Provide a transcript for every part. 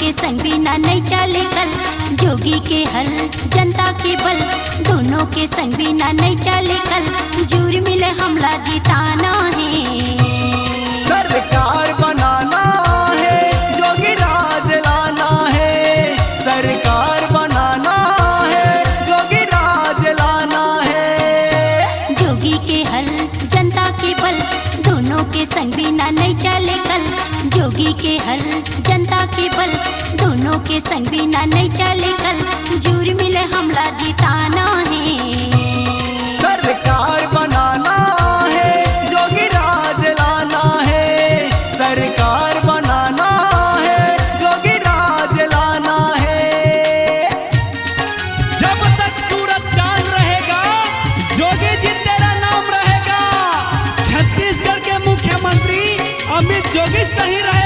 के संग बिना नहीं चले कल। जोगी के हल जनता के बल, दोनों के संग बिना नहीं चले कल। जूर मिले हमला जिताना है, सरकार बनाना है, जोगी राज लाना है। सरकार बनाना है, जोगी राज लाना है। जोगी के हल जनता के बल, दोनों के संग बिना नहीं चले कल। जोगी के हल जनता के बल, दोनों के संग बिना नहीं चले कल। जूर मिले हमला जिताना है, सरकार बनाना है, जोगी राज लाना है। सरकार बनाना है, जोगी राज लाना है। जब तक सूरज चांद रहेगा, जोगी जी तेरा नाम रहेगा। छत्तीसगढ़ के मुख्यमंत्री अमित जोगी सही रहेगा।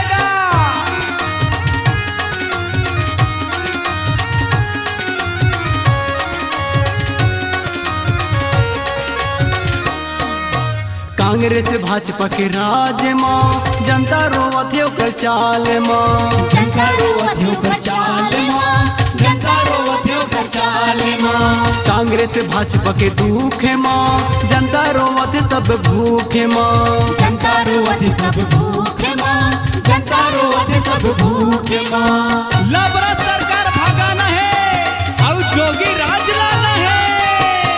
कांग्रेस भाजपा के राज माँ, जनता रोवत है ओकर चाल माँ। जनता रोवत है ओकर चाल माँ, जनता रोवत है ओकर चाल माँ। कांग्रेस भाजपा के दुख है माँ, जनता रोवत है सब भूख है माँ। जनता रोवत है सब भूख है माँ, जनता रोवत है सब भूख है माँ। लबरा सरकार भगाना है और जोगी राज लाना है।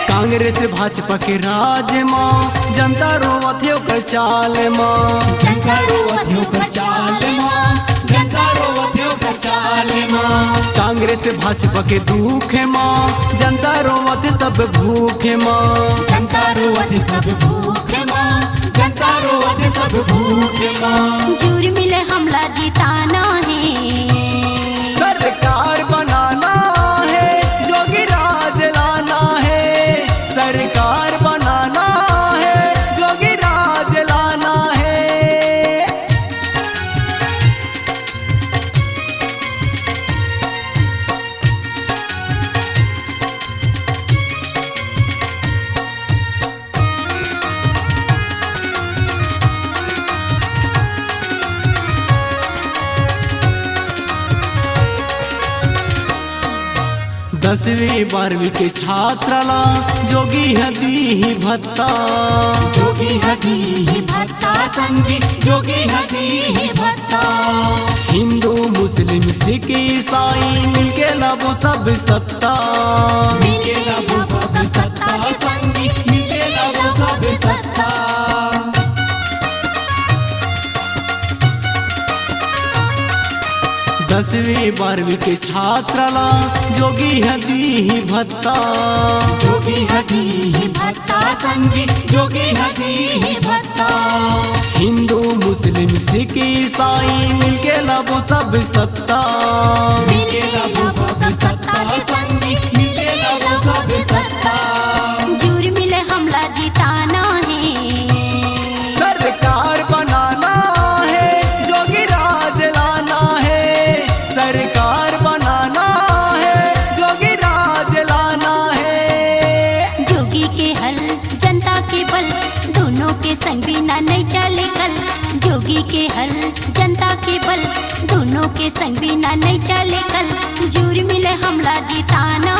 कांग्रेस भाजपा के राज माँ, जनता रोवत है ओकर चाल माँ। जनता रोवत है ओकर चाल माँ, जनता रोवत है ओकर चाल माँ। कांग्रेस भाजपा के दुख है माँ, जनता रोवत है सब भूख है माँ। जनता रोवत है सब भूख है माँ, जनता रोवत है सब भूख है माँ। जूर मिले हमला जिताना है, सरकार बनाना है, जोगी राज लाना है। सरकार बनाना है, जोगी राज लाना है। दसवीं बारहवीं के छात्र ला जोगी हदी ही भत्ता। जोगी हदी ही भत्ता संगी, जोगी हदी ही भत्ता। हिंदू मुस्लिम सिख ईसाई मिलके लाभो सब सत्ता। मिले लाभो सब सत्ता के संगी, मिले लाभो सब सत्ता। दसवीं बारहवीं के छात्र ला जोगी हदी ही भत्ता। जोगी हदी ही भत्ता संगी, जोगी हदी ही भत्ता। हिंदू मुस्लिम सिख ईसाई मिलके लाभो सब सत्ता। मिले लाभो सब सत्ता के संगी, मिले लाभो सब सत्ता। जूर मिले हमला जिताना है, सरकार बनाना है, जोगी राज लाना है। सरकार बनाना है, जोगी राज लाना है। जोगी के हल जनता के बल, दोनों के संग बिना नहीं चले कल। जोगी के हल जनता के बल, दोनों के संग बिना नहीं चले कल। जूर मिले हमला जिताना